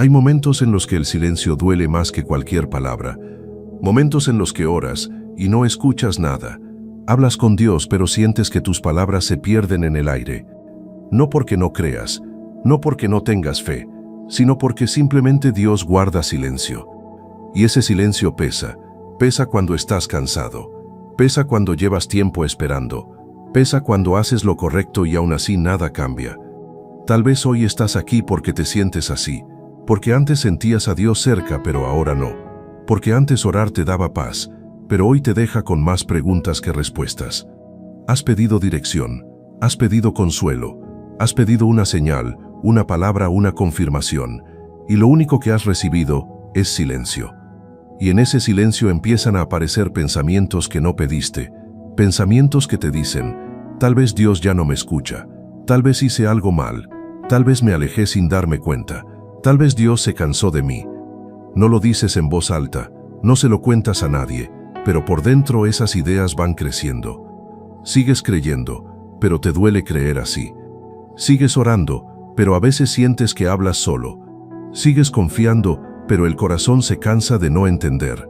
Hay momentos en los que el silencio duele más que cualquier palabra. Momentos en los que oras y no escuchas nada. Hablas con Dios, pero sientes que tus palabras se pierden en el aire. No porque no creas, no porque no tengas fe, sino porque simplemente Dios guarda silencio. Y ese silencio pesa. Pesa cuando estás cansado. Pesa cuando llevas tiempo esperando. Pesa cuando haces lo correcto y aún así nada cambia. Tal vez hoy estás aquí porque te sientes así. Porque antes sentías a Dios cerca, pero ahora no. Porque antes orar te daba paz, pero hoy te deja con más preguntas que respuestas. Has pedido dirección, has pedido consuelo, has pedido una señal, una palabra, una confirmación, y lo único que has recibido es silencio. Y en ese silencio empiezan a aparecer pensamientos que no pediste, pensamientos que te dicen, tal vez Dios ya no me escucha, tal vez hice algo mal, tal vez me alejé sin darme cuenta, tal vez Dios se cansó de mí. No lo dices en voz alta, no se lo cuentas a nadie, pero por dentro esas ideas van creciendo. Sigues creyendo, pero te duele creer así. Sigues orando, pero a veces sientes que hablas solo. Sigues confiando, pero el corazón se cansa de no entender.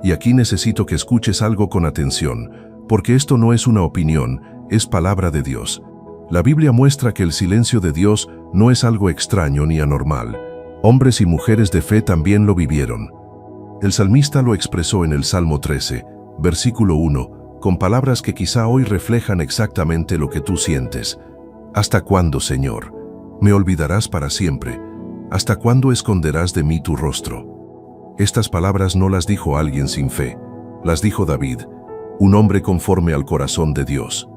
Y aquí necesito que escuches algo con atención, porque esto no es una opinión, es palabra de Dios. La Biblia muestra que el silencio de Dios no es algo extraño ni anormal. Hombres y mujeres de fe también lo vivieron. El salmista lo expresó en el Salmo 13, versículo 1, con palabras que quizá hoy reflejan exactamente lo que tú sientes. ¿Hasta cuándo, Señor? ¿Me olvidarás para siempre? ¿Hasta cuándo esconderás de mí tu rostro? Estas palabras no las dijo alguien sin fe, las dijo David, un hombre conforme al corazón de Dios.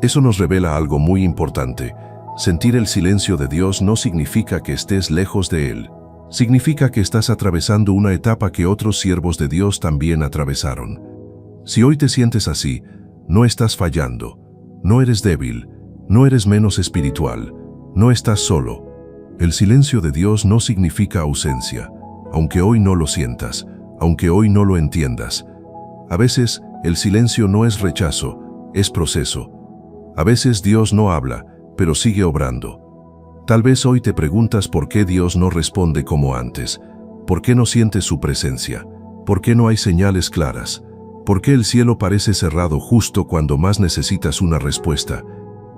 Eso nos revela algo muy importante. Sentir el silencio de Dios no significa que estés lejos de Él. Significa que estás atravesando una etapa que otros siervos de Dios también atravesaron. Si hoy te sientes así, no estás fallando, no eres débil, no eres menos espiritual, no estás solo. El silencio de Dios no significa ausencia, aunque hoy no lo sientas, aunque hoy no lo entiendas. A veces, el silencio no es rechazo, es proceso. A veces Dios no habla, pero sigue obrando. Tal vez hoy te preguntas por qué Dios no responde como antes, por qué no sientes su presencia, por qué no hay señales claras, por qué el cielo parece cerrado justo cuando más necesitas una respuesta.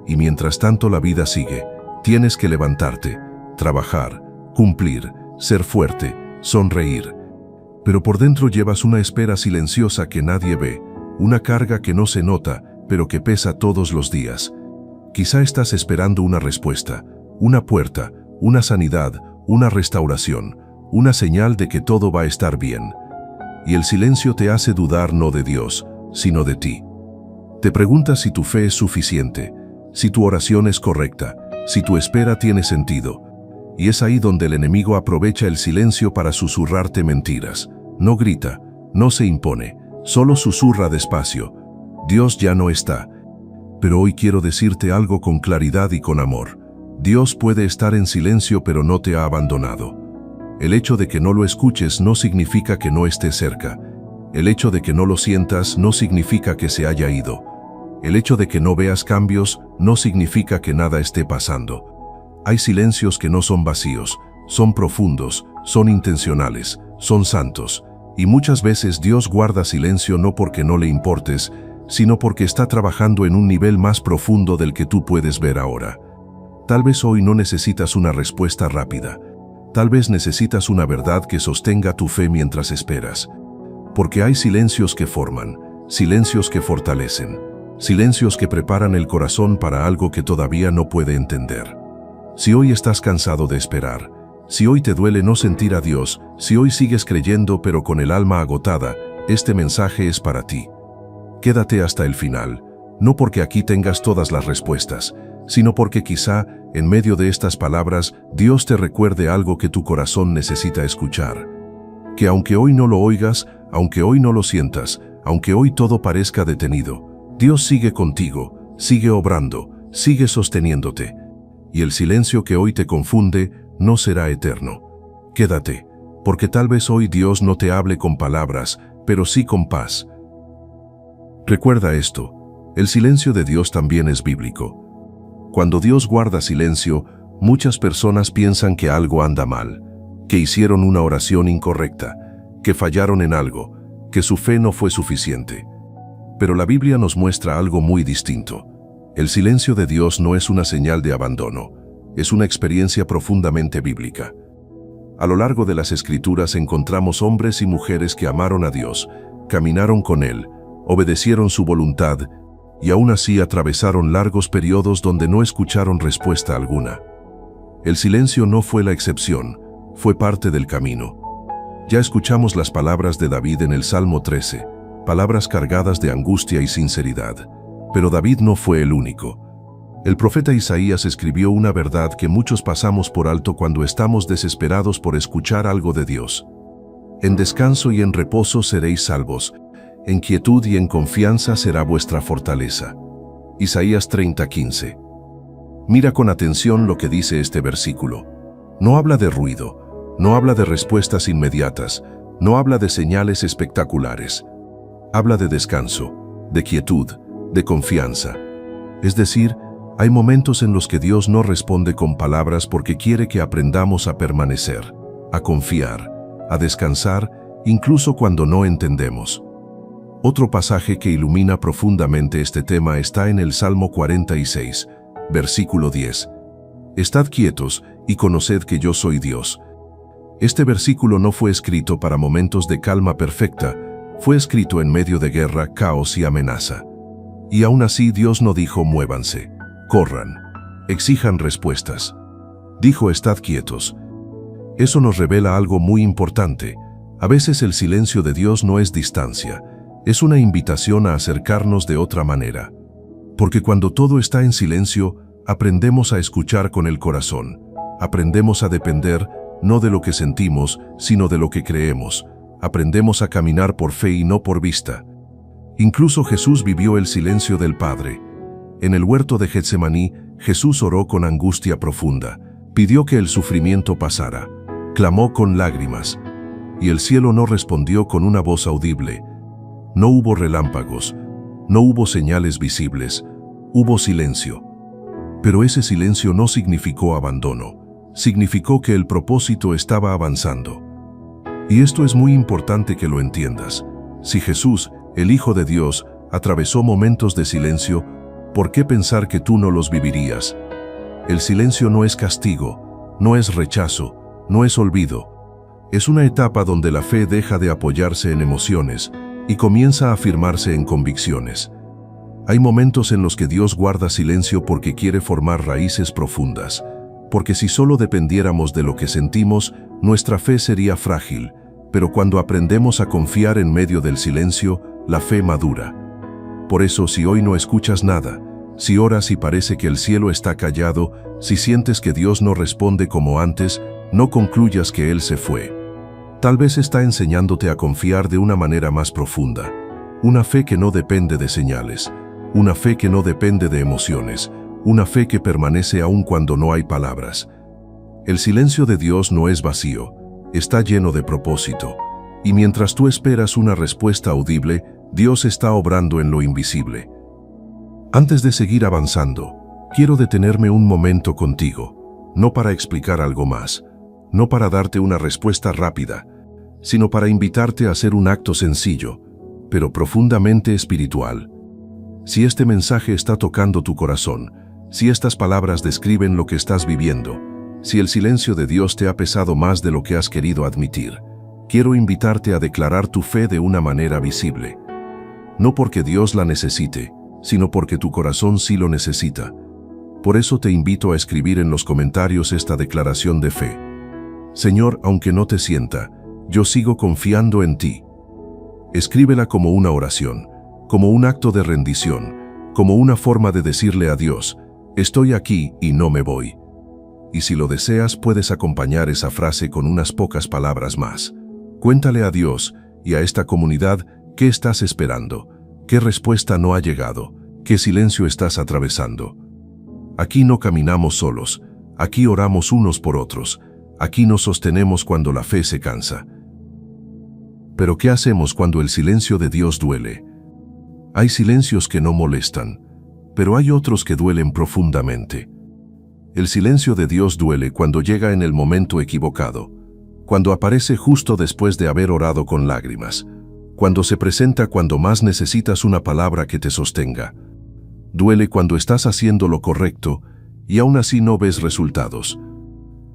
Y mientras tanto la vida sigue, tienes que levantarte, trabajar, cumplir, ser fuerte, sonreír. Pero por dentro llevas una espera silenciosa que nadie ve, una carga que no se nota, pero que pesa todos los días. Quizá estás esperando una respuesta, una puerta, una sanidad, una restauración, una señal de que todo va a estar bien. Y el silencio te hace dudar no de Dios, sino de ti. Te preguntas si tu fe es suficiente, si tu oración es correcta, si tu espera tiene sentido. Y es ahí donde el enemigo aprovecha el silencio para susurrarte mentiras. No grita, no se impone, solo susurra despacio. Dios ya no está. Pero hoy quiero decirte algo con claridad y con amor. Dios puede estar en silencio, pero no te ha abandonado. El hecho de que no lo escuches no significa que no esté cerca. El hecho de que no lo sientas no significa que se haya ido. El hecho de que no veas cambios no significa que nada esté pasando. Hay silencios que no son vacíos, son profundos, son intencionales, son santos. Y muchas veces Dios guarda silencio no porque no le importes, sino porque está trabajando en un nivel más profundo del que tú puedes ver ahora. Tal vez hoy no necesitas una respuesta rápida. Tal vez necesitas una verdad que sostenga tu fe mientras esperas. Porque hay silencios que forman, silencios que fortalecen, silencios que preparan el corazón para algo que todavía no puede entender. Si hoy estás cansado de esperar, si hoy te duele no sentir a Dios, si hoy sigues creyendo pero con el alma agotada, este mensaje es para ti. Quédate hasta el final, no porque aquí tengas todas las respuestas, sino porque quizá, en medio de estas palabras, Dios te recuerde algo que tu corazón necesita escuchar. Que aunque hoy no lo oigas, aunque hoy no lo sientas, aunque hoy todo parezca detenido, Dios sigue contigo, sigue obrando, sigue sosteniéndote. Y el silencio que hoy te confunde no será eterno. Quédate, porque tal vez hoy Dios no te hable con palabras, pero sí con paz. Recuerda esto, el silencio de Dios también es bíblico. Cuando Dios guarda silencio, muchas personas piensan que algo anda mal. que hicieron una oración incorrecta, que fallaron en algo, que su fe no fue suficiente. Pero la Biblia nos muestra algo muy distinto. El silencio de Dios no es una señal de abandono, es una experiencia profundamente bíblica. A lo largo de las Escrituras encontramos hombres y mujeres que amaron a Dios, caminaron con Él, obedecieron su voluntad y aún así atravesaron largos periodos donde no escucharon respuesta alguna. El silencio no fue la excepción, fue parte del camino. Ya escuchamos las palabras de David en el Salmo 13, palabras cargadas de angustia y sinceridad. Pero David no fue el único. El profeta Isaías escribió una verdad que muchos pasamos por alto cuando estamos desesperados por escuchar algo de Dios. En descanso y en reposo seréis salvos, en quietud y en confianza será vuestra fortaleza. Isaías 30:15. Mira con atención lo que dice este versículo. No habla de ruido, no habla de respuestas inmediatas, no habla de señales espectaculares. Habla de descanso, de quietud, de confianza. Es decir, hay momentos en los que Dios no responde con palabras porque quiere que aprendamos a permanecer, a confiar, a descansar, incluso cuando no entendemos. Otro pasaje que ilumina profundamente este tema está en el Salmo 46, versículo 10. Estad quietos y conoced que yo soy Dios. Este versículo no fue escrito para momentos de calma perfecta, fue escrito en medio de guerra, caos y amenaza. Y aún así Dios no dijo muévanse, corran, exijan respuestas. Dijo estad quietos. Eso nos revela algo muy importante. A veces el silencio de Dios no es distancia, es una invitación a acercarnos de otra manera. Porque cuando todo está en silencio, aprendemos a escuchar con el corazón. Aprendemos a depender, no de lo que sentimos, sino de lo que creemos. Aprendemos a caminar por fe y no por vista. Incluso Jesús vivió el silencio del Padre. En el huerto de Getsemaní, Jesús oró con angustia profunda, pidió que el sufrimiento pasara, clamó con lágrimas, y el cielo no respondió con una voz audible. No hubo relámpagos, no hubo señales visibles, hubo silencio. Pero ese silencio no significó abandono, significó que el propósito estaba avanzando. Y esto es muy importante que lo entiendas. Si Jesús, el Hijo de Dios, atravesó momentos de silencio, ¿por qué pensar que tú no los vivirías? El silencio no es castigo, no es rechazo, no es olvido. Es una etapa donde la fe deja de apoyarse en emociones y comienza a afirmarse en convicciones. Hay momentos en los que Dios guarda silencio porque quiere formar raíces profundas, porque si solo dependiéramos de lo que sentimos, nuestra fe sería frágil, pero cuando aprendemos a confiar en medio del silencio, la fe madura. Por eso, si hoy no escuchas nada, si oras y parece que el cielo está callado, si sientes que Dios no responde como antes, no concluyas que Él se fue. Tal vez está enseñándote a confiar de una manera más profunda, una fe que no depende de señales, una fe que no depende de emociones, una fe que permanece aun cuando no hay palabras. El silencio de Dios no es vacío, está lleno de propósito, y mientras tú esperas una respuesta audible, Dios está obrando en lo invisible. Antes de seguir avanzando, quiero detenerme un momento contigo, no para explicar algo más, no para darte una respuesta rápida, sino para invitarte a hacer un acto sencillo, pero profundamente espiritual. Si este mensaje está tocando tu corazón, si estas palabras describen lo que estás viviendo, si el silencio de Dios te ha pesado más de lo que has querido admitir, quiero invitarte a declarar tu fe de una manera visible. No porque Dios la necesite, sino porque tu corazón sí lo necesita. Por eso te invito a escribir en los comentarios esta declaración de fe. Señor, aunque no te sienta, yo sigo confiando en ti. Escríbela como una oración, como un acto de rendición, como una forma de decirle a Dios, estoy aquí y no me voy. Y si lo deseas, puedes acompañar esa frase con unas pocas palabras más. Cuéntale a Dios y a esta comunidad qué estás esperando, qué respuesta no ha llegado, qué silencio estás atravesando. Aquí no caminamos solos, aquí oramos unos por otros, aquí nos sostenemos cuando la fe se cansa. Pero ¿qué hacemos cuando el silencio de Dios duele? Hay silencios que no molestan, pero hay otros que duelen profundamente. El silencio de Dios duele cuando llega en el momento equivocado, cuando aparece justo después de haber orado con lágrimas, cuando se presenta cuando más necesitas una palabra que te sostenga. Duele cuando estás haciendo lo correcto y aún así no ves resultados.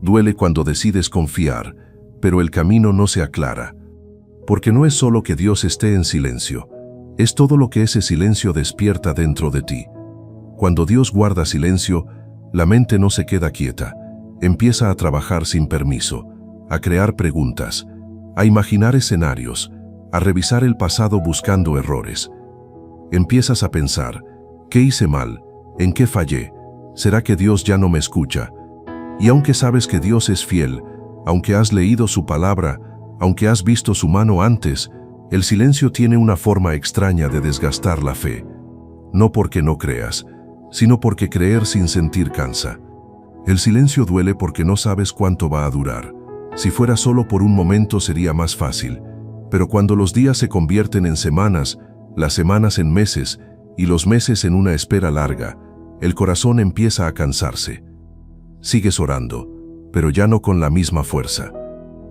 Duele cuando decides confiar, pero el camino no se aclara. Porque no es solo que Dios esté en silencio, es todo lo que ese silencio despierta dentro de ti. Cuando Dios guarda silencio, la mente no se queda quieta, empieza a trabajar sin permiso, a crear preguntas, a imaginar escenarios, a revisar el pasado buscando errores. Empiezas a pensar, ¿qué hice mal? ¿En qué fallé? ¿Será que Dios ya no me escucha? Y aunque sabes que Dios es fiel, aunque has leído su palabra, aunque has visto su mano antes, el silencio tiene una forma extraña de desgastar la fe. No porque no creas, sino porque creer sin sentir cansa. El silencio duele porque no sabes cuánto va a durar. Si fuera solo por un momento sería más fácil, pero cuando los días se convierten en semanas, las semanas en meses y los meses en una espera larga, el corazón empieza a cansarse. Sigues orando, pero ya no con la misma fuerza.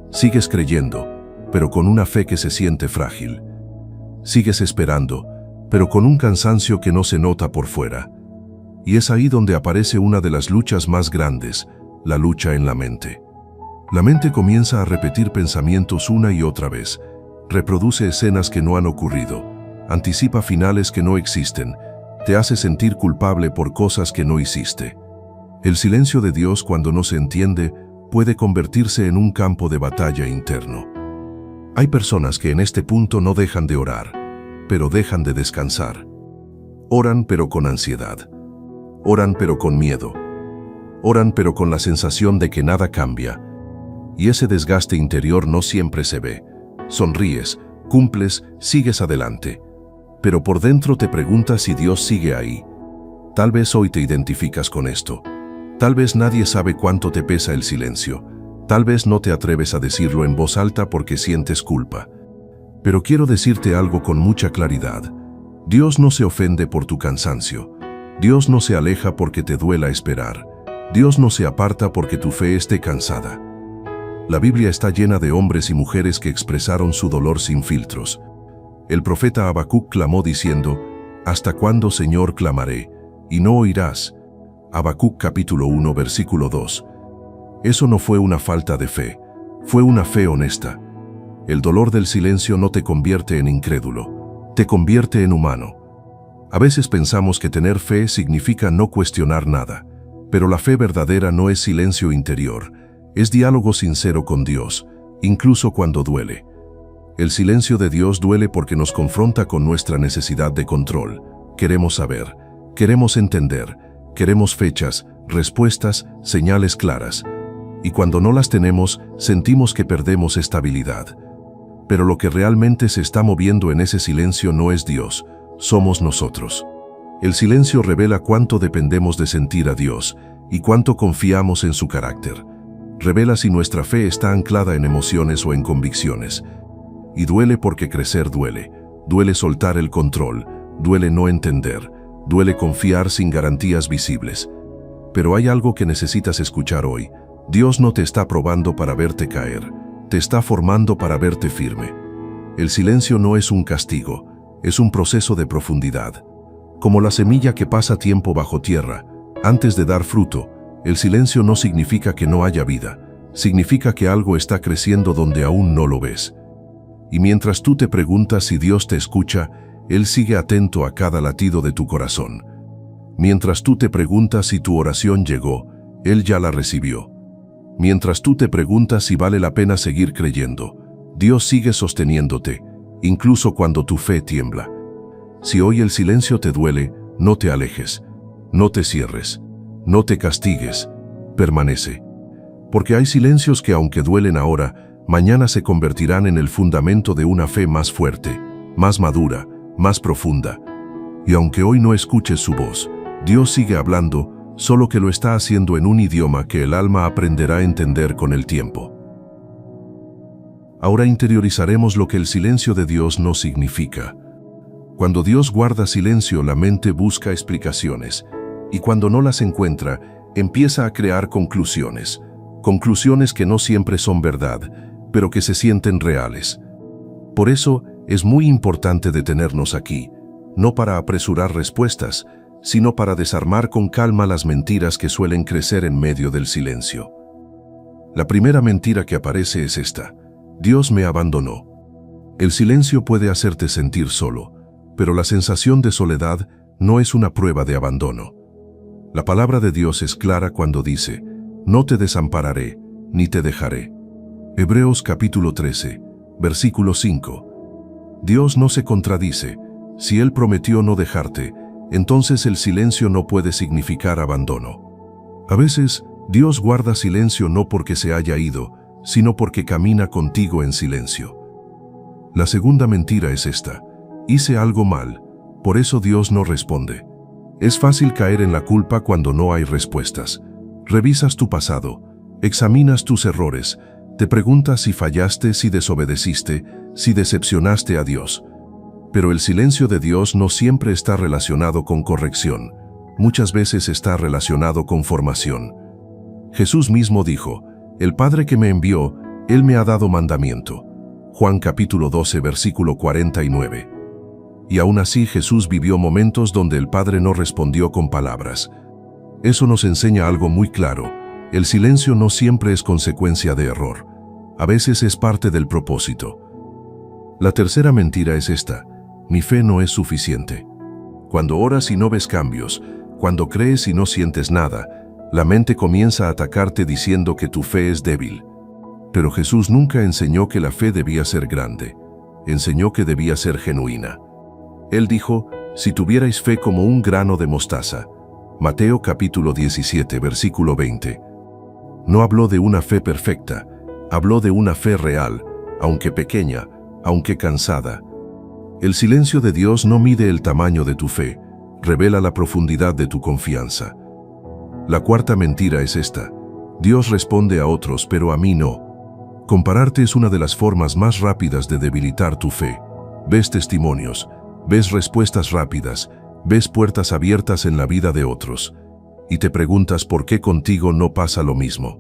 Sigues creyendo, pero con una fe que se siente frágil. Sigues esperando, pero con un cansancio que no se nota por fuera. Y es ahí donde aparece una de las luchas más grandes, la lucha en la mente. La mente comienza a repetir pensamientos una y otra vez, reproduce escenas que no han ocurrido, anticipa finales que no existen, te hace sentir culpable por cosas que no hiciste. El silencio de Dios, cuando no se entiende, puede convertirse en un campo de batalla interno. Hay personas que en este punto no dejan de orar, pero dejan de descansar. Oran pero con ansiedad. Oran pero con miedo. Oran pero con la sensación de que nada cambia. Y ese desgaste interior no siempre se ve. Sonríes, cumples, sigues adelante. Pero por dentro te preguntas si Dios sigue ahí. Tal vez hoy te identificas con esto. Tal vez nadie sabe cuánto te pesa el silencio. Tal vez no te atreves a decirlo en voz alta porque sientes culpa. Pero quiero decirte algo con mucha claridad. Dios no se ofende por tu cansancio. Dios no se aleja porque te duela esperar. Dios no se aparta porque tu fe esté cansada. La Biblia está llena de hombres y mujeres que expresaron su dolor sin filtros. El profeta Habacuc clamó diciendo, «¿Hasta cuándo, Señor, clamaré, y no oirás?» Habacuc capítulo 1, versículo 2. Eso no fue una falta de fe, fue una fe honesta. El dolor del silencio no te convierte en incrédulo, te convierte en humano. A veces pensamos que tener fe significa no cuestionar nada, pero la fe verdadera no es silencio interior, es diálogo sincero con Dios, incluso cuando duele. El silencio de Dios duele porque nos confronta con nuestra necesidad de control. Queremos saber, queremos entender, queremos fechas, respuestas, señales claras. Y cuando no las tenemos, sentimos que perdemos estabilidad. Pero lo que realmente se está moviendo en ese silencio no es Dios, somos nosotros. El silencio revela cuánto dependemos de sentir a Dios y cuánto confiamos en su carácter. Revela si nuestra fe está anclada en emociones o en convicciones. Y duele porque crecer duele. Duele soltar el control, duele no entender, duele confiar sin garantías visibles. Pero hay algo que necesitas escuchar hoy. Dios no te está probando para verte caer, te está formando para verte firme. El silencio no es un castigo, es un proceso de profundidad. Como la semilla que pasa tiempo bajo tierra, antes de dar fruto, el silencio no significa que no haya vida, significa que algo está creciendo donde aún no lo ves. Y mientras tú te preguntas si Dios te escucha, Él sigue atento a cada latido de tu corazón. Mientras tú te preguntas si tu oración llegó, Él ya la recibió. Mientras tú te preguntas si vale la pena seguir creyendo, Dios sigue sosteniéndote, incluso cuando tu fe tiembla. Si hoy el silencio te duele, no te alejes, no te cierres, no te castigues, permanece. Porque hay silencios que aunque duelen ahora, mañana se convertirán en el fundamento de una fe más fuerte, más madura, más profunda. Y aunque hoy no escuches su voz, Dios sigue hablando, solo que lo está haciendo en un idioma que el alma aprenderá a entender con el tiempo. Ahora interiorizaremos lo que el silencio de Dios no significa. Cuando Dios guarda silencio, la mente busca explicaciones, y cuando no las encuentra, empieza a crear conclusiones. Conclusiones que no siempre son verdad, pero que se sienten reales. Por eso es muy importante detenernos aquí, no para apresurar respuestas, sino para desarmar con calma las mentiras que suelen crecer en medio del silencio. La primera mentira que aparece es esta: Dios me abandonó. El silencio puede hacerte sentir solo, pero la sensación de soledad no es una prueba de abandono. La palabra de Dios es clara cuando dice: no te desampararé, ni te dejaré. Hebreos capítulo 13, versículo 5. Dios no se contradice. Si Él prometió no dejarte, entonces el silencio no puede significar abandono. A veces, Dios guarda silencio no porque se haya ido, sino porque camina contigo en silencio. La segunda mentira es esta: hice algo mal, por eso Dios no responde. Es fácil caer en la culpa cuando no hay respuestas. Revisas tu pasado, examinas tus errores, te preguntas si fallaste, si desobedeciste, si decepcionaste a Dios. Pero el silencio de Dios no siempre está relacionado con corrección. Muchas veces está relacionado con formación. Jesús mismo dijo: el Padre que me envió, Él me ha dado mandamiento. Juan capítulo 12, versículo 49. Y aún así Jesús vivió momentos donde el Padre no respondió con palabras. Eso nos enseña algo muy claro: el silencio no siempre es consecuencia de error. A veces es parte del propósito. La tercera mentira es esta: mi fe no es suficiente. Cuando oras y no ves cambios, cuando crees y no sientes nada, la mente comienza a atacarte diciendo que tu fe es débil. Pero Jesús nunca enseñó que la fe debía ser grande. Enseñó que debía ser genuina. Él dijo: si tuvierais fe como un grano de mostaza. Mateo capítulo 17, versículo 20. No habló de una fe perfecta, habló de una fe real, aunque pequeña, aunque cansada. El silencio de Dios no mide el tamaño de tu fe, revela la profundidad de tu confianza. La cuarta mentira es esta: Dios responde a otros, pero a mí no. Compararte es una de las formas más rápidas de debilitar tu fe. Ves testimonios, ves respuestas rápidas, ves puertas abiertas en la vida de otros, y te preguntas por qué contigo no pasa lo mismo.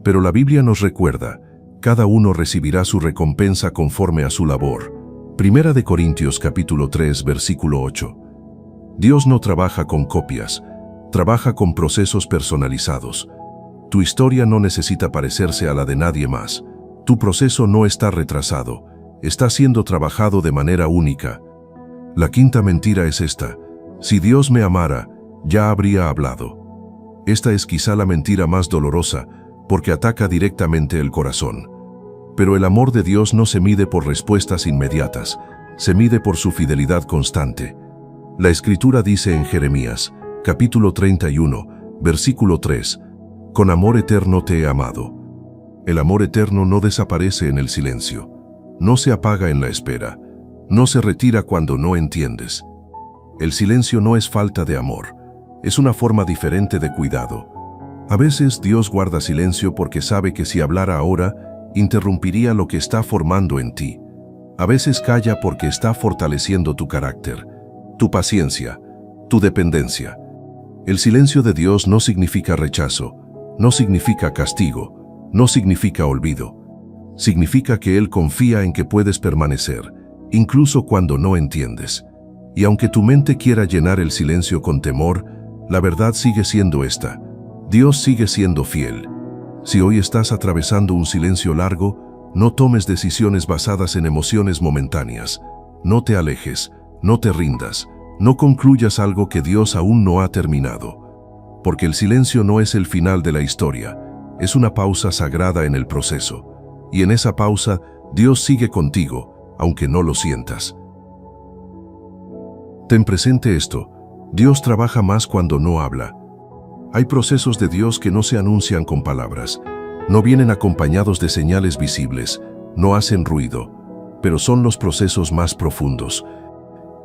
Pero la Biblia nos recuerda: cada uno recibirá su recompensa conforme a su labor. Primera de Corintios capítulo 3, versículo 8. Dios no trabaja con copias, trabaja con procesos personalizados. Tu historia no necesita parecerse a la de nadie más. Tu proceso no está retrasado, está siendo trabajado de manera única. La quinta mentira es esta: si Dios me amara, ya habría hablado. Esta es quizá la mentira más dolorosa, porque ataca directamente el corazón. Pero el amor de Dios no se mide por respuestas inmediatas, se mide por su fidelidad constante. La Escritura dice en Jeremías, capítulo 31, versículo 3, con amor eterno te he amado. El amor eterno no desaparece en el silencio, no se apaga en la espera, no se retira cuando no entiendes. El silencio no es falta de amor, es una forma diferente de cuidado. A veces Dios guarda silencio porque sabe que si hablara ahora, interrumpiría lo que está formando en ti. A veces calla porque está fortaleciendo tu carácter, tu paciencia, tu dependencia. El silencio de Dios no significa rechazo, no significa castigo, no significa olvido. Significa que Él confía en que puedes permanecer, incluso cuando no entiendes. Y aunque tu mente quiera llenar el silencio con temor, la verdad sigue siendo esta: Dios sigue siendo fiel. Si hoy estás atravesando un silencio largo, no tomes decisiones basadas en emociones momentáneas. No te alejes, no te rindas, no concluyas algo que Dios aún no ha terminado. Porque el silencio no es el final de la historia, es una pausa sagrada en el proceso. Y en esa pausa, Dios sigue contigo, aunque no lo sientas. Ten presente esto: Dios trabaja más cuando no habla. Hay procesos de Dios que no se anuncian con palabras, no vienen acompañados de señales visibles, no hacen ruido, pero son los procesos más profundos.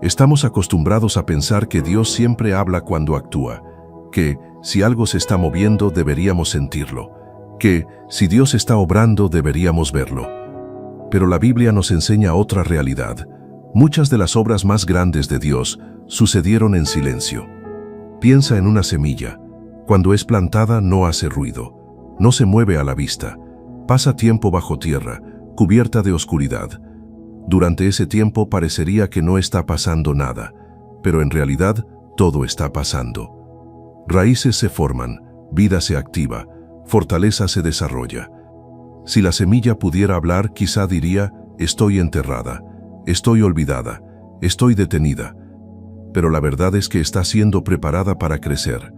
Estamos acostumbrados a pensar que Dios siempre habla cuando actúa, que si algo se está moviendo deberíamos sentirlo, que si Dios está obrando deberíamos verlo. Pero la Biblia nos enseña otra realidad. Muchas de las obras más grandes de Dios sucedieron en silencio. Piensa en una semilla. Cuando es plantada no hace ruido, no se mueve a la vista, Pasa tiempo bajo tierra, cubierta de oscuridad. Durante ese tiempo parecería que no está pasando nada, pero en realidad todo está pasando. Raíces se forman, vida se activa, fortaleza se desarrolla. Si la semilla pudiera hablar, quizá diría, estoy enterrada, estoy olvidada, estoy detenida. Pero la verdad es que está siendo preparada para crecer.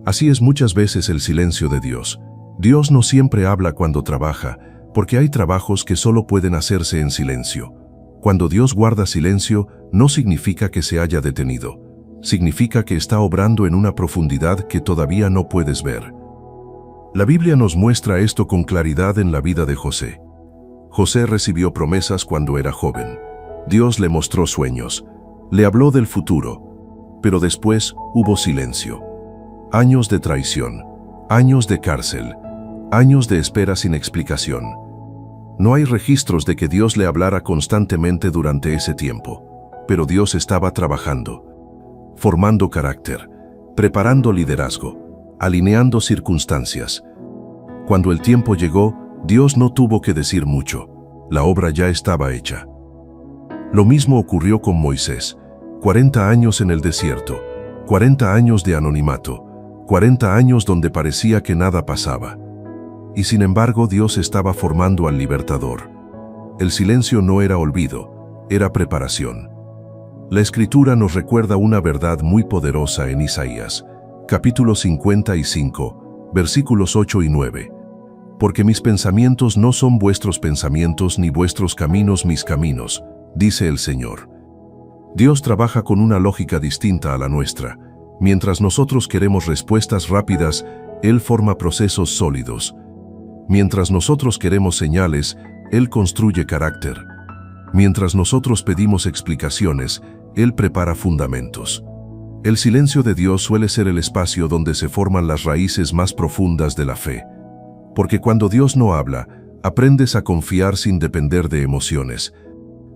Así es muchas veces el silencio de Dios. Dios no siempre habla cuando trabaja, porque hay trabajos que solo pueden hacerse en silencio. Cuando Dios guarda silencio, no significa que se haya detenido. Significa que está obrando en una profundidad que todavía no puedes ver. La Biblia nos muestra esto con claridad en la vida de José. José recibió promesas cuando era joven. Dios le mostró sueños, le habló del futuro, pero después hubo silencio. Años de traición, años de cárcel, años de espera sin explicación. No hay registros de que Dios le hablara constantemente durante ese tiempo, pero Dios estaba trabajando, formando carácter, preparando liderazgo, alineando circunstancias. Cuando el tiempo llegó, Dios no tuvo que decir mucho, la obra ya estaba hecha. Lo mismo ocurrió con Moisés, 40 años en el desierto, 40 años de anonimato, 40 años donde parecía que nada pasaba. Y sin embargo Dios estaba formando al libertador. El silencio no era olvido, era preparación. La Escritura nos recuerda una verdad muy poderosa en Isaías, capítulo 55, versículos 8 y 9. Porque mis pensamientos no son vuestros pensamientos ni vuestros caminos mis caminos, dice el Señor. Dios trabaja con una lógica distinta a la nuestra. Mientras nosotros queremos respuestas rápidas, Él forma procesos sólidos. Mientras nosotros queremos señales, Él construye carácter. Mientras nosotros pedimos explicaciones, Él prepara fundamentos. El silencio de Dios suele ser el espacio donde se forman las raíces más profundas de la fe. Porque cuando Dios no habla, aprendes a confiar sin depender de emociones.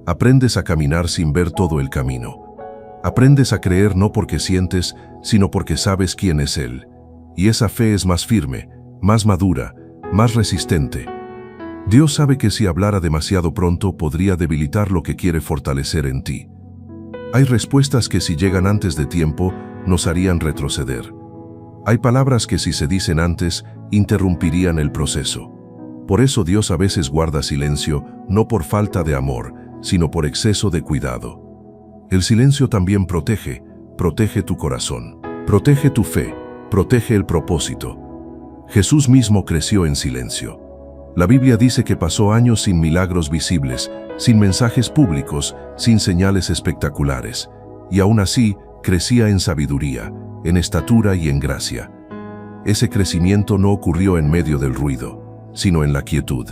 Aprendes a caminar sin ver todo el camino. Aprendes a creer no porque sientes, sino porque sabes quién es Él. Y esa fe es más firme, más madura, más resistente. Dios sabe que si hablara demasiado pronto podría debilitar lo que quiere fortalecer en ti. Hay respuestas que si llegan antes de tiempo, nos harían retroceder. Hay palabras que si se dicen antes, interrumpirían el proceso. Por eso Dios a veces guarda silencio, no por falta de amor, sino por exceso de cuidado. El silencio también protege tu corazón, protege tu fe, protege el propósito. Jesús mismo creció en silencio. La Biblia dice que pasó años sin milagros visibles, sin mensajes públicos, sin señales espectaculares, y aún así crecía en sabiduría, en estatura y en gracia. Ese crecimiento no ocurrió en medio del ruido, sino en la quietud.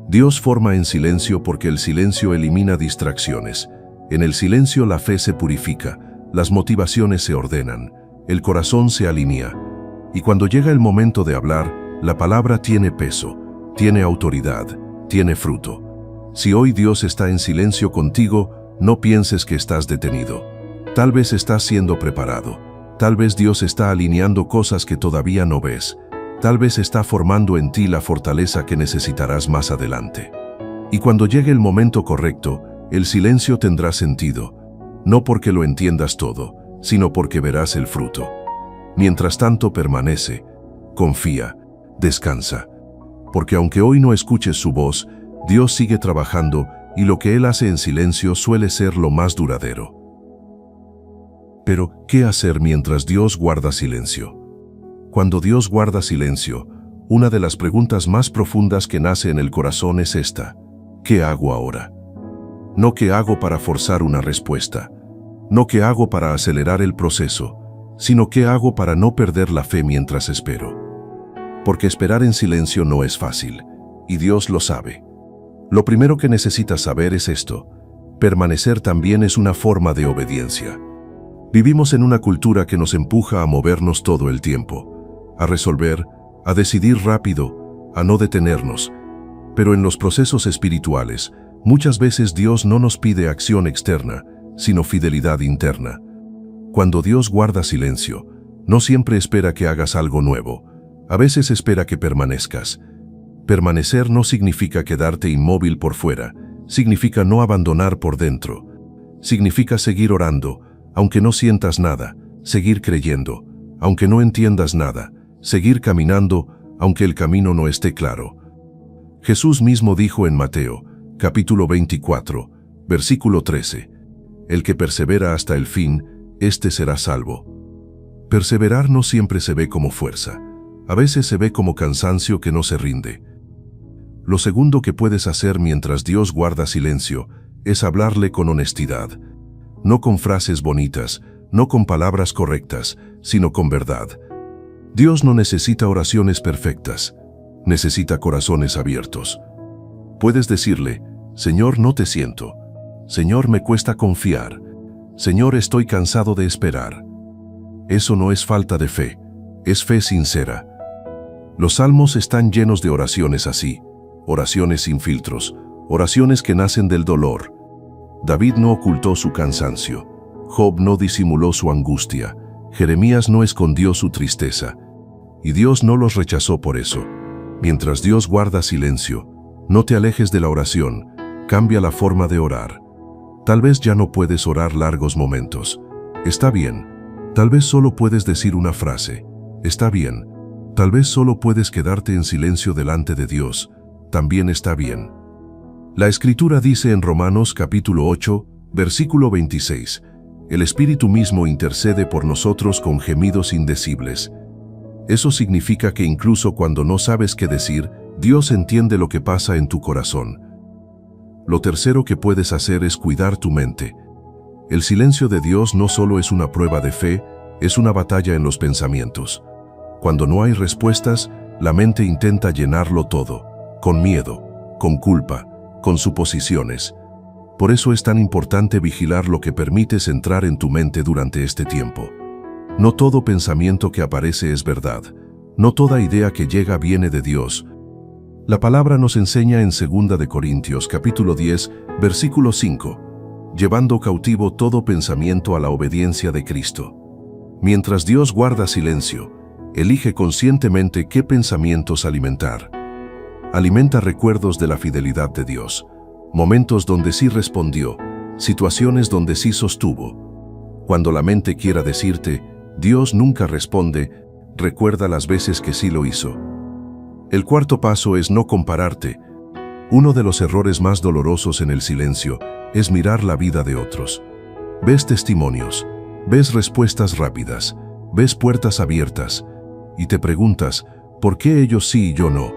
Dios forma en silencio porque el silencio elimina distracciones. En el silencio la fe se purifica, las motivaciones se ordenan, el corazón se alinea. Y cuando llega el momento de hablar, la palabra tiene peso, tiene autoridad, tiene fruto. Si hoy Dios está en silencio contigo, no pienses que estás detenido. Tal vez estás siendo preparado. Tal vez Dios está alineando cosas que todavía no ves. Tal vez está formando en ti la fortaleza que necesitarás más adelante. Y cuando llegue el momento correcto, el silencio tendrá sentido, no porque lo entiendas todo, sino porque verás el fruto. Mientras tanto permanece, confía, descansa. Porque aunque hoy no escuches su voz, Dios sigue trabajando y lo que Él hace en silencio suele ser lo más duradero. Pero, ¿qué hacer mientras Dios guarda silencio? Cuando Dios guarda silencio, una de las preguntas más profundas que nace en el corazón es esta: ¿qué hago ahora? No qué hago para forzar una respuesta, no qué hago para acelerar el proceso, sino qué hago para no perder la fe mientras espero. Porque esperar en silencio no es fácil, y Dios lo sabe. Lo primero que necesitas saber es esto: permanecer también es una forma de obediencia. Vivimos en una cultura que nos empuja a movernos todo el tiempo, a resolver, a decidir rápido, a no detenernos. Pero en los procesos espirituales, muchas veces Dios no nos pide acción externa, sino fidelidad interna. Cuando Dios guarda silencio, no siempre espera que hagas algo nuevo, a veces espera que permanezcas. Permanecer no significa quedarte inmóvil por fuera, significa no abandonar por dentro. Significa seguir orando, aunque no sientas nada, seguir creyendo, aunque no entiendas nada, seguir caminando, aunque el camino no esté claro. Jesús mismo dijo en Mateo, capítulo 24, versículo 13, «El que persevera hasta el fin, éste será salvo». Perseverar no siempre se ve como fuerza, a veces se ve como cansancio que no se rinde. Lo segundo que puedes hacer mientras Dios guarda silencio es hablarle con honestidad, no con frases bonitas, no con palabras correctas, sino con verdad. Dios no necesita oraciones perfectas, necesita corazones abiertos. Puedes decirle, «Señor, no te siento. Señor, me cuesta confiar. Señor, estoy cansado de esperar». Eso no es falta de fe, es fe sincera. Los salmos están llenos de oraciones así, oraciones sin filtros, oraciones que nacen del dolor. David no ocultó su cansancio, Job no disimuló su angustia, Jeremías no escondió su tristeza, y Dios no los rechazó por eso. Mientras Dios guarda silencio, no te alejes de la oración, cambia la forma de orar. Tal vez ya no puedes orar largos momentos. Está bien. Tal vez solo puedes decir una frase. Está bien. Tal vez solo puedes quedarte en silencio delante de Dios. También está bien. La Escritura dice en Romanos capítulo 8, versículo 26, «El Espíritu mismo intercede por nosotros con gemidos indecibles». Eso significa que incluso cuando no sabes qué decir, Dios entiende lo que pasa en tu corazón. Lo tercero que puedes hacer es cuidar tu mente. El silencio de Dios no solo es una prueba de fe, es una batalla en los pensamientos. Cuando no hay respuestas, la mente intenta llenarlo todo, con miedo, con culpa, con suposiciones. Por eso es tan importante vigilar lo que permites entrar en tu mente durante este tiempo. No todo pensamiento que aparece es verdad. No toda idea que llega viene de Dios. La palabra nos enseña en 2 de Corintios capítulo 10, versículo 5, llevando cautivo todo pensamiento a la obediencia de Cristo. Mientras Dios guarda silencio, elige conscientemente qué pensamientos alimentar. Alimenta recuerdos de la fidelidad de Dios, momentos donde sí respondió, situaciones donde sí sostuvo. Cuando la mente quiera decirte, Dios nunca responde, recuerda las veces que sí lo hizo. El cuarto paso es no compararte. Uno de los errores más dolorosos en el silencio es mirar la vida de otros. Ves testimonios, ves respuestas rápidas, ves puertas abiertas, y te preguntas, ¿por qué ellos sí y yo no?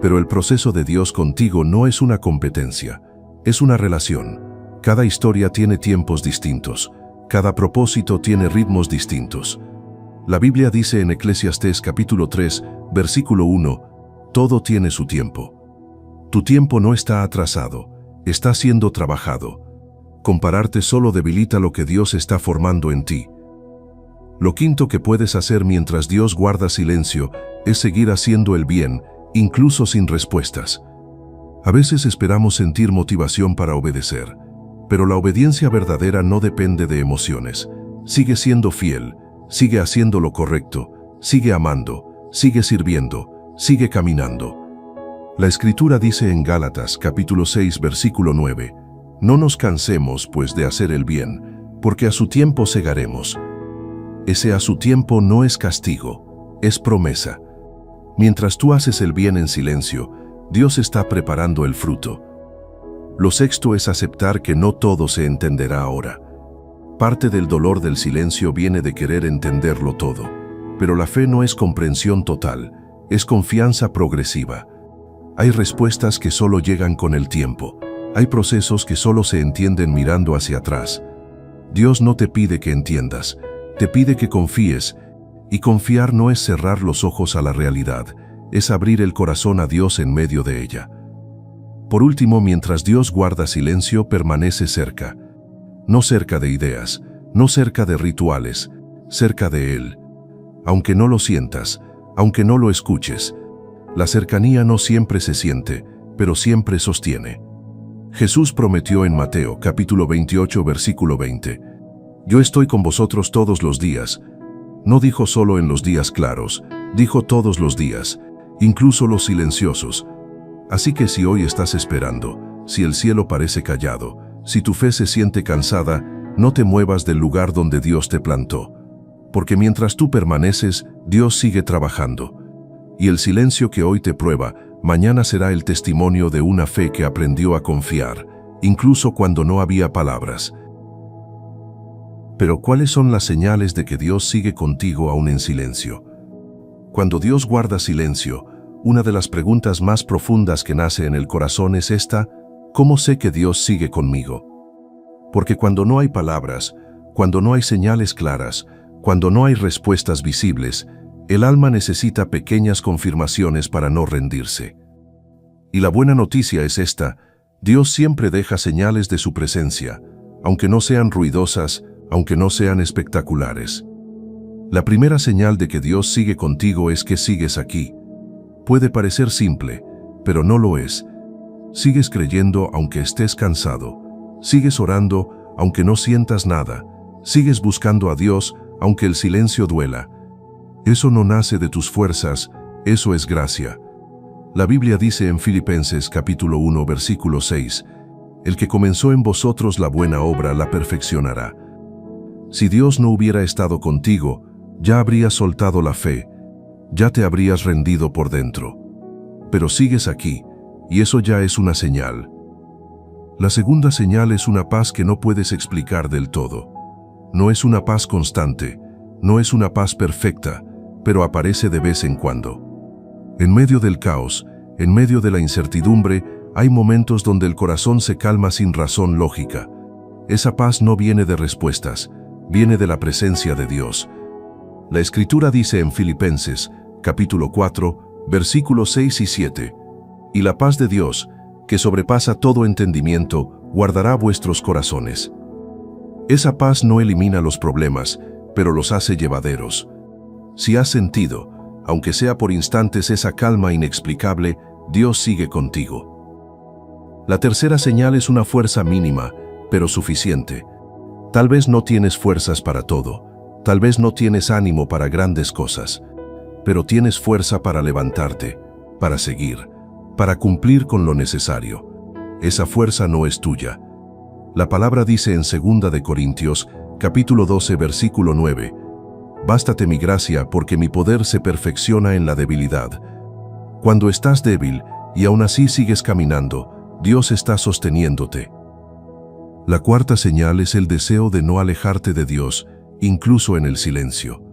Pero el proceso de Dios contigo no es una competencia, es una relación. Cada historia tiene tiempos distintos, cada propósito tiene ritmos distintos. La Biblia dice en Eclesiastés capítulo 3, versículo 1, todo tiene su tiempo. Tu tiempo no está atrasado, está siendo trabajado. Compararte solo debilita lo que Dios está formando en ti. Lo quinto que puedes hacer mientras Dios guarda silencio es seguir haciendo el bien, incluso sin respuestas. A veces esperamos sentir motivación para obedecer, pero la obediencia verdadera no depende de emociones. Sigue siendo fiel, sigue haciendo lo correcto, sigue amando, sigue sirviendo, sigue caminando. La Escritura dice en Gálatas capítulo 6 versículo 9, «No nos cansemos pues de hacer el bien, porque a su tiempo segaremos». Ese a su tiempo no es castigo, es promesa. Mientras tú haces el bien en silencio, Dios está preparando el fruto. Lo sexto es aceptar que no todo se entenderá ahora. Parte del dolor del silencio viene de querer entenderlo todo, pero la fe no es comprensión total, es confianza progresiva. Hay respuestas que solo llegan con el tiempo, hay procesos que solo se entienden mirando hacia atrás. Dios no te pide que entiendas, te pide que confíes, y confiar no es cerrar los ojos a la realidad, es abrir el corazón a Dios en medio de ella. Por último, mientras Dios guarda silencio, permanece cerca. No cerca de ideas, no cerca de rituales, cerca de Él. Aunque no lo sientas, aunque no lo escuches, la cercanía no siempre se siente, pero siempre sostiene. Jesús prometió en Mateo capítulo 28 versículo 20, «Yo estoy con vosotros todos los días». No dijo solo en los días claros, dijo todos los días, incluso los silenciosos. Así que si hoy estás esperando, si el cielo parece callado, si tu fe se siente cansada, no te muevas del lugar donde Dios te plantó. Porque mientras tú permaneces, Dios sigue trabajando. Y el silencio que hoy te prueba, mañana será el testimonio de una fe que aprendió a confiar, incluso cuando no había palabras. Pero ¿cuáles son las señales de que Dios sigue contigo aún en silencio? Cuando Dios guarda silencio, una de las preguntas más profundas que nace en el corazón es esta: ¿cómo sé que Dios sigue conmigo? Porque cuando no hay palabras, cuando no hay señales claras, cuando no hay respuestas visibles, el alma necesita pequeñas confirmaciones para no rendirse. Y la buena noticia es esta: Dios siempre deja señales de su presencia, aunque no sean ruidosas, aunque no sean espectaculares. La primera señal de que Dios sigue contigo es que sigues aquí. Puede parecer simple, pero no lo es. Sigues creyendo aunque estés cansado. Sigues orando aunque no sientas nada. Sigues buscando a Dios aunque el silencio duela. Eso no nace de tus fuerzas, eso es gracia. La Biblia dice en Filipenses capítulo 1 versículo 6, «El que comenzó en vosotros la buena obra la perfeccionará». Si Dios no hubiera estado contigo, ya habrías soltado la fe, ya te habrías rendido por dentro. Pero sigues aquí, y eso ya es una señal. La segunda señal es una paz que no puedes explicar del todo. No es una paz constante, no es una paz perfecta, pero aparece de vez en cuando. En medio del caos, en medio de la incertidumbre, hay momentos donde el corazón se calma sin razón lógica. Esa paz no viene de respuestas, viene de la presencia de Dios. La Escritura dice en Filipenses, capítulo 4, versículos 6 y 7, «Y la paz de Dios, que sobrepasa todo entendimiento, guardará vuestros corazones». Esa paz no elimina los problemas, pero los hace llevaderos. Si has sentido, aunque sea por instantes, esa calma inexplicable, Dios sigue contigo. La tercera señal es una fuerza mínima, pero suficiente. Tal vez no tienes fuerzas para todo, tal vez no tienes ánimo para grandes cosas, pero tienes fuerza para levantarte, para seguir, para cumplir con lo necesario. Esa fuerza no es tuya. La palabra dice en 2 de Corintios, capítulo 12, versículo 9, «Bástate mi gracia, porque mi poder se perfecciona en la debilidad». Cuando estás débil y aún así sigues caminando, Dios está sosteniéndote. La cuarta señal es el deseo de no alejarte de Dios, incluso en el silencio.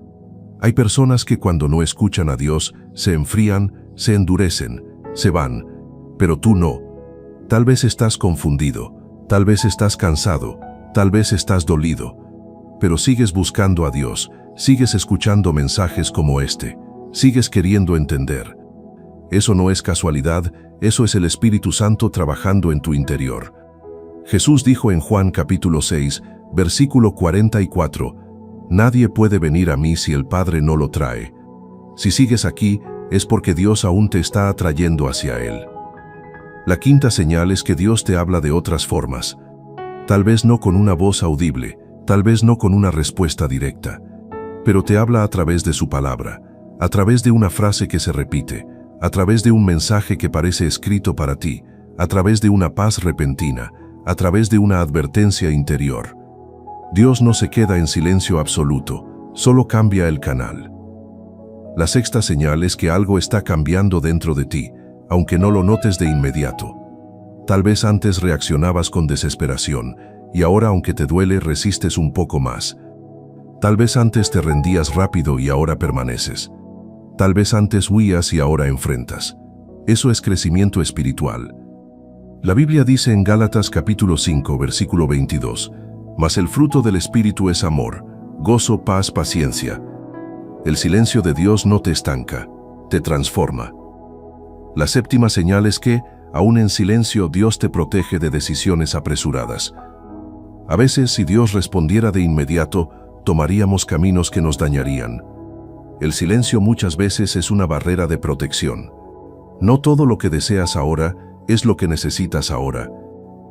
Hay personas que cuando no escuchan a Dios, se enfrían, se endurecen, se van, pero tú no. Tal vez estás confundido, tal vez estás cansado, tal vez estás dolido, pero sigues buscando a Dios, sigues escuchando mensajes como este, sigues queriendo entender. Eso no es casualidad, eso es el Espíritu Santo trabajando en tu interior. Jesús dijo en Juan capítulo 6, versículo 44, «Nadie puede venir a mí si el Padre no lo trae». Si sigues aquí, es porque Dios aún te está atrayendo hacia Él. La quinta señal es que Dios te habla de otras formas. Tal vez no con una voz audible, tal vez no con una respuesta directa, pero te habla a través de su palabra, a través de una frase que se repite, a través de un mensaje que parece escrito para ti, a través de una paz repentina, a través de una advertencia interior. Dios no se queda en silencio absoluto, solo cambia el canal. La sexta señal es que algo está cambiando dentro de ti, aunque no lo notes de inmediato. Tal vez antes reaccionabas con desesperación, y ahora, aunque te duele, resistes un poco más. Tal vez antes te rendías rápido y ahora permaneces. Tal vez antes huías y ahora enfrentas. Eso es crecimiento espiritual. La Biblia dice en Gálatas capítulo 5, versículo 22, «Mas el fruto del Espíritu es amor, gozo, paz, paciencia». El silencio de Dios no te estanca, te transforma. La séptima señal es que, aún en silencio, Dios te protege de decisiones apresuradas. A veces, si Dios respondiera de inmediato, tomaríamos caminos que nos dañarían. El silencio muchas veces es una barrera de protección. No todo lo que deseas ahora es lo que necesitas ahora,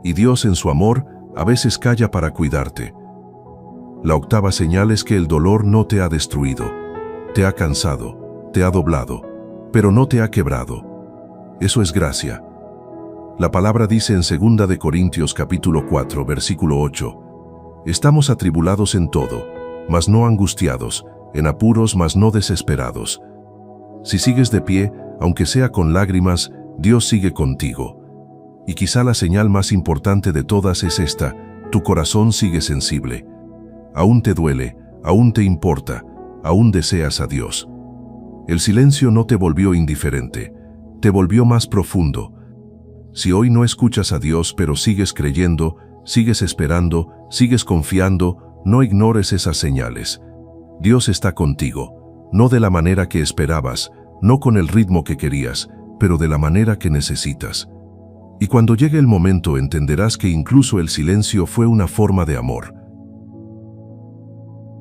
y Dios en su amor a veces calla para cuidarte. La octava señal es que el dolor no te ha destruido, te ha cansado, te ha doblado, pero no te ha quebrado. Eso es gracia. La palabra dice en 2 de Corintios capítulo 4, versículo 8, estamos atribulados en todo, mas no angustiados, en apuros, mas no desesperados. Si sigues de pie, aunque sea con lágrimas, Dios sigue contigo. Y quizá la señal más importante de todas es esta: tu corazón sigue sensible. Aún te duele, aún te importa, aún deseas a Dios. El silencio no te volvió indiferente, te volvió más profundo. Si hoy no escuchas a Dios pero sigues creyendo, sigues esperando, sigues confiando, no ignores esas señales. Dios está contigo, no de la manera que esperabas, no con el ritmo que querías, pero de la manera que necesitas. Y cuando llegue el momento entenderás que incluso el silencio fue una forma de amor.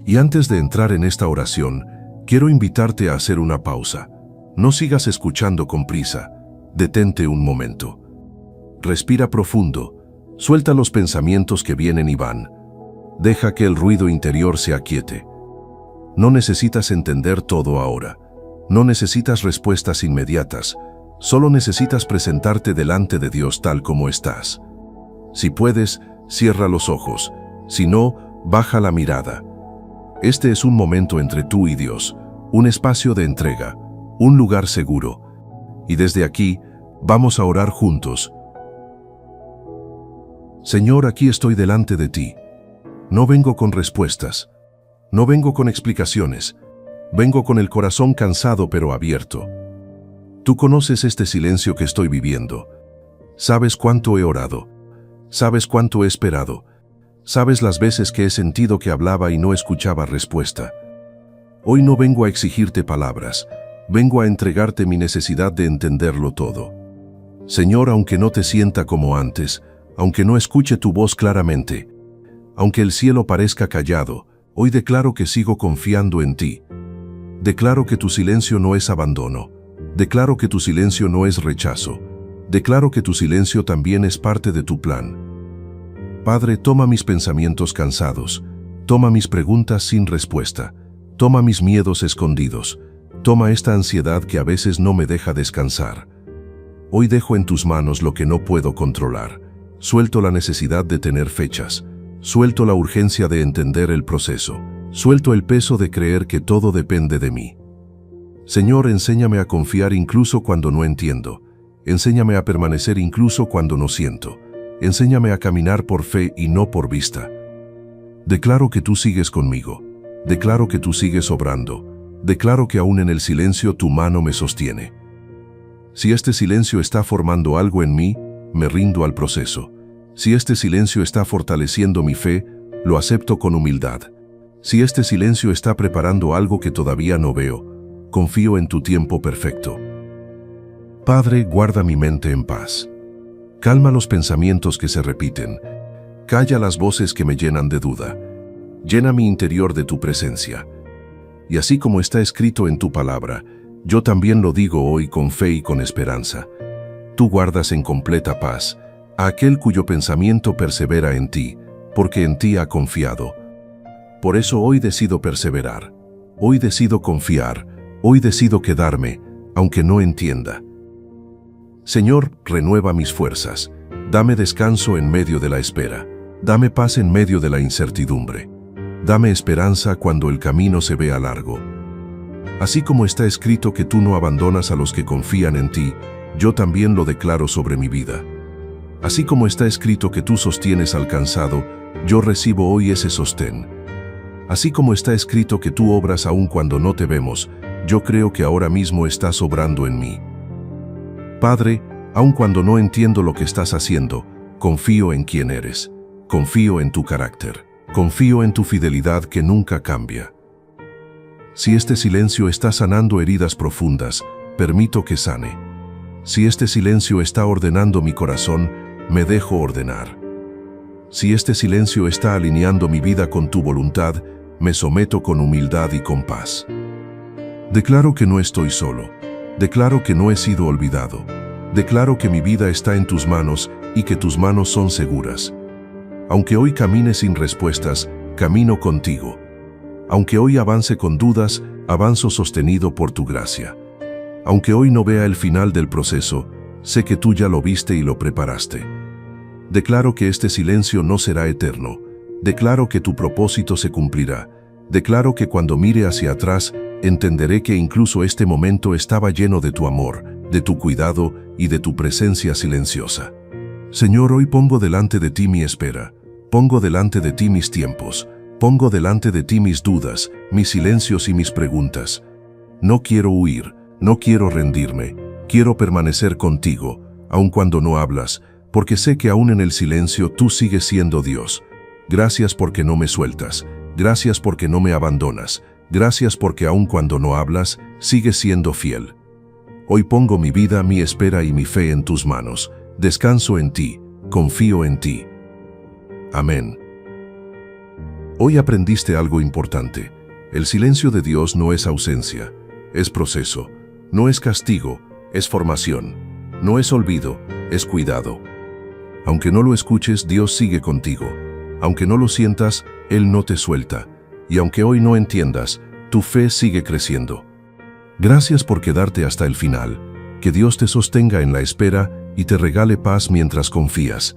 Y antes de entrar en esta oración, quiero invitarte a hacer una pausa. No sigas escuchando con prisa. Detente un momento. Respira profundo. Suelta los pensamientos que vienen y van. Deja que el ruido interior se aquiete. No necesitas entender todo ahora. No necesitas respuestas inmediatas. Solo necesitas presentarte delante de Dios tal como estás. Si puedes, cierra los ojos. Si no, baja la mirada. Este es un momento entre tú y Dios, un espacio de entrega, un lugar seguro. Y desde aquí, vamos a orar juntos. Señor, aquí estoy delante de ti. No vengo con respuestas. No vengo con explicaciones. Vengo con el corazón cansado pero abierto. Tú conoces este silencio que estoy viviendo. Sabes cuánto he orado. Sabes cuánto he esperado. Sabes las veces que he sentido que hablaba y no escuchaba respuesta. Hoy no vengo a exigirte palabras. Vengo a entregarte mi necesidad de entenderlo todo. Señor, aunque no te sienta como antes, aunque no escuche tu voz claramente, aunque el cielo parezca callado, hoy declaro que sigo confiando en ti. Declaro que tu silencio no es abandono. Declaro que tu silencio no es rechazo. Declaro que tu silencio también es parte de tu plan. Padre, toma mis pensamientos cansados. Toma mis preguntas sin respuesta. Toma mis miedos escondidos. Toma esta ansiedad que a veces no me deja descansar. Hoy dejo en tus manos lo que no puedo controlar. Suelto la necesidad de tener fechas. Suelto la urgencia de entender el proceso. Suelto el peso de creer que todo depende de mí. Señor, enséñame a confiar incluso cuando no entiendo. Enséñame a permanecer incluso cuando no siento. Enséñame a caminar por fe y no por vista. Declaro que tú sigues conmigo. Declaro que tú sigues obrando. Declaro que aún en el silencio tu mano me sostiene. Si este silencio está formando algo en mí, me rindo al proceso. Si este silencio está fortaleciendo mi fe, lo acepto con humildad. Si este silencio está preparando algo que todavía no veo, confío en tu tiempo perfecto. Padre, guarda mi mente en paz. Calma los pensamientos que se repiten. Calla las voces que me llenan de duda. Llena mi interior de tu presencia. Y así como está escrito en tu palabra, yo también lo digo hoy con fe y con esperanza. Tú guardas en completa paz a aquel cuyo pensamiento persevera en ti, porque en ti ha confiado. Por eso hoy decido perseverar. Hoy decido confiar. Hoy decido quedarme, aunque no entienda. Señor, renueva mis fuerzas. Dame descanso en medio de la espera. Dame paz en medio de la incertidumbre. Dame esperanza cuando el camino se vea largo. Así como está escrito que tú no abandonas a los que confían en ti, yo también lo declaro sobre mi vida. Así como está escrito que tú sostienes al cansado, yo recibo hoy ese sostén. Así como está escrito que tú obras aun cuando no te vemos, yo creo que ahora mismo estás obrando en mí. Padre, aun cuando no entiendo lo que estás haciendo, confío en quién eres. Confío en tu carácter. Confío en tu fidelidad que nunca cambia. Si este silencio está sanando heridas profundas, permito que sane. Si este silencio está ordenando mi corazón, me dejo ordenar. Si este silencio está alineando mi vida con tu voluntad, me someto con humildad y con paz. Declaro que no estoy solo. Declaro que no he sido olvidado. Declaro que mi vida está en tus manos y que tus manos son seguras. Aunque hoy camine sin respuestas, camino contigo. Aunque hoy avance con dudas, avanzo sostenido por tu gracia. Aunque hoy no vea el final del proceso, sé que tú ya lo viste y lo preparaste. Declaro que este silencio no será eterno. Declaro que tu propósito se cumplirá. Declaro que cuando mire hacia atrás, entenderé que incluso este momento estaba lleno de tu amor, de tu cuidado y de tu presencia silenciosa. Señor, hoy pongo delante de ti mi espera. Pongo delante de ti mis tiempos. Pongo delante de ti mis dudas, mis silencios y mis preguntas. No quiero huir, no quiero rendirme. Quiero permanecer contigo, aun cuando no hablas, porque sé que aún en el silencio tú sigues siendo Dios. Gracias porque no me sueltas. Gracias porque no me abandonas. Gracias porque aun cuando no hablas, sigues siendo fiel. Hoy pongo mi vida, mi espera y mi fe en tus manos. Descanso en ti, confío en ti. Amén. Hoy aprendiste algo importante. El silencio de Dios no es ausencia, es proceso. No es castigo, es formación. No es olvido, es cuidado. Aunque no lo escuches, Dios sigue contigo. Aunque no lo sientas, Él no te suelta. Y aunque hoy no entiendas, tu fe sigue creciendo. Gracias por quedarte hasta el final. Que Dios te sostenga en la espera y te regale paz mientras confías.